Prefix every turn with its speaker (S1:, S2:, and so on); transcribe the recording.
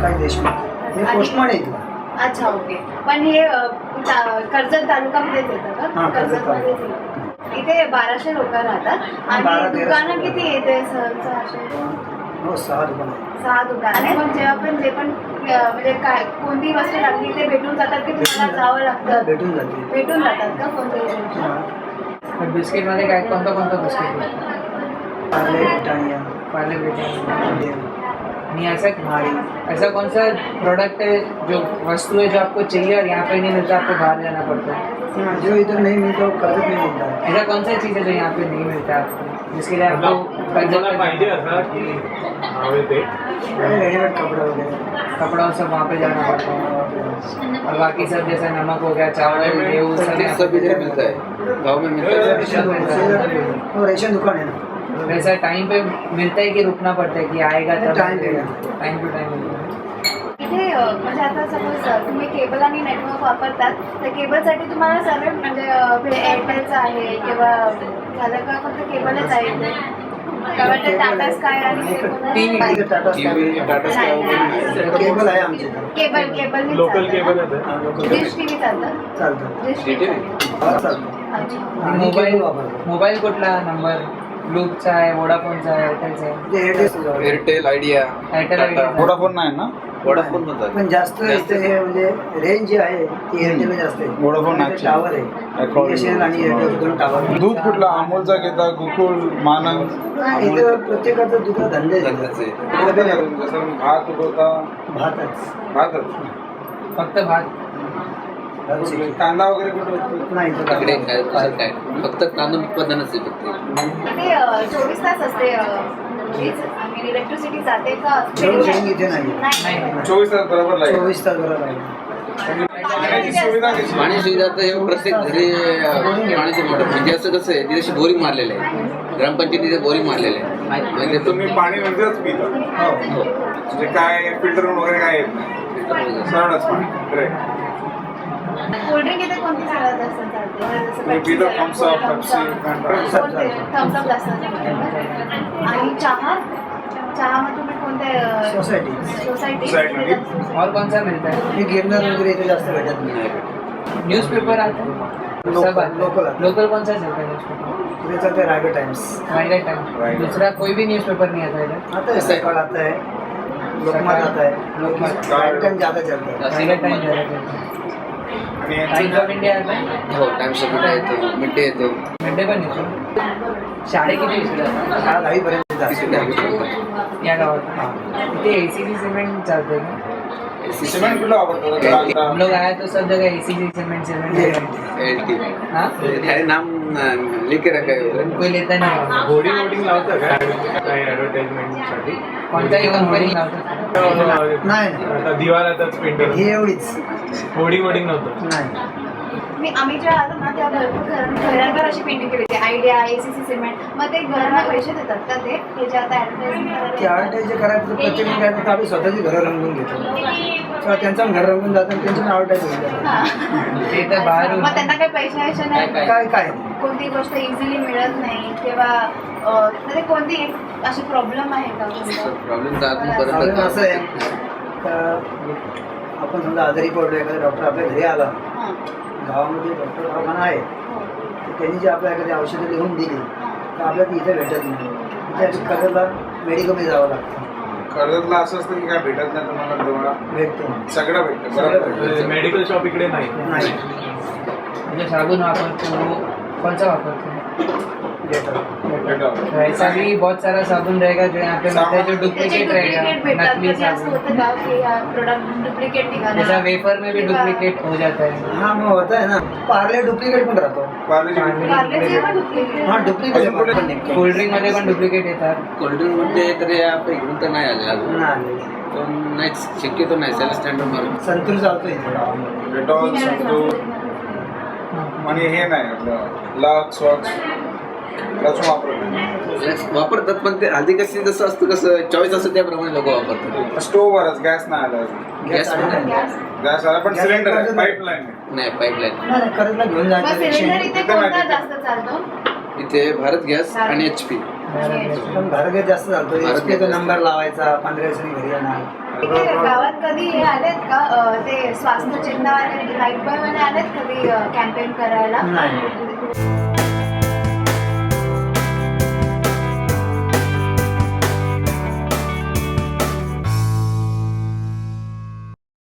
S1: प्रकाश देशमुख हे पोस्टमॅन आहे इथला.
S2: अच्छा ओके. पण हे कर्जत तालुक्यामध्येच येतं का?
S1: हां, कर्जत
S2: कर्जतमध्येच येतं. इथे 1200 लोक राहतात आणि
S1: 12-1300
S2: दुकानं किती येते सहसा असे?
S1: हो 6 दुकान आहे.
S2: 6 दुकान आहे. पण जेव्हा पण जे पण म्हणजे काय कोणती वस्तू लागली ते भेटून जातात की तुम्हाला जावं लागतं?
S1: भेटून जाते.
S2: भेटून जातात का कोणत्याही?
S3: बिस्किट मध्ये काय कोणता बिस्किट भेटतो?
S1: Parle Britannia,
S3: Parle Britannia. नहीं
S1: हमारी
S3: ऐसा कौन सा प्रोडक्ट है जो वस्तु है जो आपको चाहिए और यहाँ पे नहीं मिलता, आपको बाहर जाना पड़ता है?
S1: हाँ, जो इधर नहीं मिलता वो कर्जत में मिलता है.
S3: ऐसा कौन सा चीज़ है जो यहाँ पे नहीं मिलता आपको, जिसके लिए आपको कर्जत
S4: पाहिजे असा की हवे ते
S1: रेडीमेड कपड़ा वगैरह.
S3: कपड़ा सब वहाँ पे जाना पड़ता है और बाकी सब जैसे नमक हो गया, चावल, गेहूँ
S5: सब इधर मिलता है, गाँव में मिलता है.
S1: वो रेशन दुकान है ना.
S3: वैसा टाइम पे मिलता है कि रुकना पड़ता है कि आएगा तब?
S1: टाइम पे
S3: टाइम टू टाइम मिलता है.
S2: इथे म्हणजे आता सपोज तुम्ही केबल आणि नेटवर्क वापरतात तर केबलसाठी तुम्हाला सर्व म्हणजे एअरटेलचं आहे किंवा झालं का फक्त केबलच आहे इथे? का वाटतं टाटा स्काय आणि
S1: टाटा केबल आहे आमच्या इथं.
S2: केबल
S4: लोकल केबल आहे.
S2: डिश टीव्ही चालतं?
S1: चालतं.
S2: डिश टीव्ही
S1: चालतं.
S2: अच्छा.
S1: आणि
S3: मोबाईल
S1: केबल वापरतो.
S3: मोबाईल कुठला नंबर? लूपचा आहे, वोडाफोनचा आहे, एअरटेलचा आहे?
S1: ते Airtel
S5: Airtel, idea,
S3: Airtel
S5: Tata.
S6: Vodafone नाही ना?
S5: वोडाफोन म्हणतात.
S1: पण जास्त इथे हे म्हणजे रेंज जी आहे ती एअरटेलला जास्त आहे.
S6: वोडाफोन नाही.
S1: टावर आहे. BSNL आणि एअरटेल दोन टावर.
S6: दूध कुठला? अमूलचा घेता, गोकुळ, मानंद?
S1: इथं प्रत्येकाचं दुसरा धंदे आहे.
S5: धंद्याचे.
S6: जसं भात उगवता, भातच.
S3: फक्त भात?
S6: कांदा वगैरे कुठे होतो?
S1: नाही इथं
S5: इकडे
S1: टावर.
S5: काय दुसरं काय फक्त तांदूळ उत्पादनच आहे फक्त.
S2: इथे 24 तास असते वीज आणि इलेक्ट्रिसिटी जाते का?
S1: शेडिंग इथे नाही.
S2: नाही.
S6: 24 तास बरोबर लागेल.
S1: 24 तास बरोबर आहे.
S6: पाण्याची सुविधा कशी?
S5: पाणी सुविधा तर हे प्रत्येक घरी पाण्याचे मोटर म्हणजे असं कसं आहे तिथे बोरिंग मारलेलं आहे, ग्रामपंचायतीचे बोरिंग मारलेलं आहे. म्हणजे
S6: तुम्ही पाणी नंतरच पिता?
S1: हो.
S6: म्हणजे काय फिल्टर वगैरे काय येत नाही, सरळच पाणी direct.
S2: कोल्ड्रिंक इथे कोणती सगळ्यात जास्त चालते? जसं
S6: मी पितो
S2: Pepsi
S6: Thumbs up,
S2: आहे,
S6: Pepsi,
S2: Thumbs up.
S6: Fanta.
S2: कोणते? Thumbs up जास्त चालते. आणि चहामध्ये तुम्ही कोणते?
S1: सोसायटी.
S2: सोसायटी.
S3: और कौन सा मिलता है?
S1: हे गिरनार वगैरे इथे जास्त भेटत नाही.
S3: न्यूज़पेपर आता है? सब आता है?
S1: लोकल आता है.
S3: लोकल कौन सा चलता है न्यूज़पेपर?
S1: इथे चालते रायगड टाइम्स.
S3: रायगड टाइम. दूसरा कोई भी न्यूज़पेपर नहीं आता इधर?
S1: आता है सकाळ आता है, लोकमत आता है,
S3: लोकमत.
S1: रायगड टाइम ज्यादा चलता है.
S3: रायगड टाइम ज़्यादा चलता है.
S6: आणि
S3: टाइम्स ऑफ इंडिया आता है?
S5: हो टाइम्स ऑफ इंडिया येतो, मिड डे येतो.
S3: मिड पण येतो. शाळे किती दिसतात?
S1: शाळा 10 पर्यंत जाते.
S3: या गावात इथे ACC सिमेंट चालते का?
S6: सिमेंट कुठलं वापरतो?
S3: हम लोग आए तो सब जगह ACC सिमेंट
S5: LT.
S3: हाँ
S5: खाली नाम लिखे रखा है.
S3: कोई लेता नहीं है.
S4: होर्डिंग वोर्डिंग लावतं काय ॲडव्हर्टाइजमेंटसाठी?
S3: कोणताही कंपनी लावतात?
S1: नाही
S4: आता दिवाळातच पेंटिंग
S1: ही एवढीच
S4: होर्डिंग वोर्डिंग नव्हतं.
S1: नाही.
S2: आम्ही जेव्हा आलो ना तेव्हा भरपूर घरांवर अशी पेंटिंग केली होती. Idea, ACC cement. मग ते घरांना पैसे देतात का ते जे आता ॲडव्हर्टाइजमेंट
S1: ते ॲडव्हर्टाईज करायचं तर प्रत्येक काय करतो आम्ही स्वतःची घरं रंगवून घेतो किंवा त्यांचं घर रंगून जातं आणि त्यांची ॲडव्हर्टाईज होऊन जातं.
S3: ते तर बाहेरून
S2: मग त्यांना काही पैसे नाही?
S1: काय काय
S2: कोणती गोष्ट इझिली मिळत नाही किंवा म्हणजे कोणती एक अशी प्रॉब्लेम आहे का कोणता?
S5: प्रॉब्लेम तर अजून
S1: प्रॉब्लेम असं आहे
S5: पर्यंत
S1: का आपण समजा आजारी पडलो, एखादा डॉक्टर आपल्या घरी आला,
S2: हां.
S1: गावामध्ये डॉक्टर दवाखाना आहे,
S2: हो.
S1: तर त्यांनी जे आपल्या एखादी औषधं लिहून दिली तर आपल्याला इथे भेटत नाही. इथे कर्जतला मेडिकलमध्ये जावं लागतं.
S6: कर्जतला असं असतं की काय भेटत नाही तुम्हाला? तुम्हाला
S1: भेटतो
S6: सगळं भेटतं.
S1: सगळं
S6: बरोबर.
S1: भेटतं.
S4: मेडिकल शॉप इकडे नाही.
S1: नाही
S3: जो साबुन वापरते वो कौन सा वापरते हैं?
S1: भेटत.
S6: भेटतं.
S3: तो ऐसा भी बहुत सारा साबुन रहेगा जो यहाँ पे मिलता है जो
S2: त्याचे
S3: डुप्लीकेट
S2: डुप्लिकेट
S3: रहेगा,
S2: भेटतात.
S3: नकली
S2: कधी असं
S3: साबुन.
S2: होतं का की हा प्रोडक्ट डुप्लिकेट निघाला?
S3: जैसा वेफर में भी
S2: किंवा
S3: डुप्लीकेट हो जाता है.
S1: हा मग होत आहे ना. पार्ले डुप्लिकेट पण राहतो.
S6: पार्लेजी
S2: पार्लेचे पण डुप्लिकेट?
S1: हा डुप्लिकेट पण निघतो.
S3: कोल्ड ड्रिंक मध्ये पण डुप्लिकेट येतात.
S5: कोल्ड्रिंक मध्ये तरी आपल्या इकडून तर नाही आले अजून.
S1: नाही.
S5: पण नाहीच, शक्यतो नाही त्याला स्टँडर्ड मारून.
S1: संतूर चालतो इथे.
S6: डेटॉल, संतूर आणि हे नाही आपलं लक्स लक्स वापरत
S5: वापरतात पण ते आधी कशी जसं असतं कसं चॉईस असतं त्याप्रमाणे लोक वापरतात.
S6: स्टोववरच गॅस नाही आला अजून.
S5: गॅस पण
S2: गॅस.
S6: गॅस आला पण
S1: गॅस
S6: सिलेंडर आहे,
S1: कर्जत-
S6: पाईपलाईन आहे.
S5: नाही पाईपलाईन.
S1: नाही कर्जतला घेऊन
S2: मग
S1: जायचं
S2: सिलेंडर
S1: रिक्षाने.
S2: इथे कोणता जास्त चालतो?
S5: इथे भारत गॅस आणि HP.
S1: पण भारत जास्त चालतो एसटीचा नंबर लावायचा 15 दिवसांनी घरी येणार.
S2: इथे गावात कधी हे आलेत का ते स्वास्थ्य चिन्हवाले लाईफ बॉय वाले आलेत कधी कॅम्पेन करायला?
S1: नाही.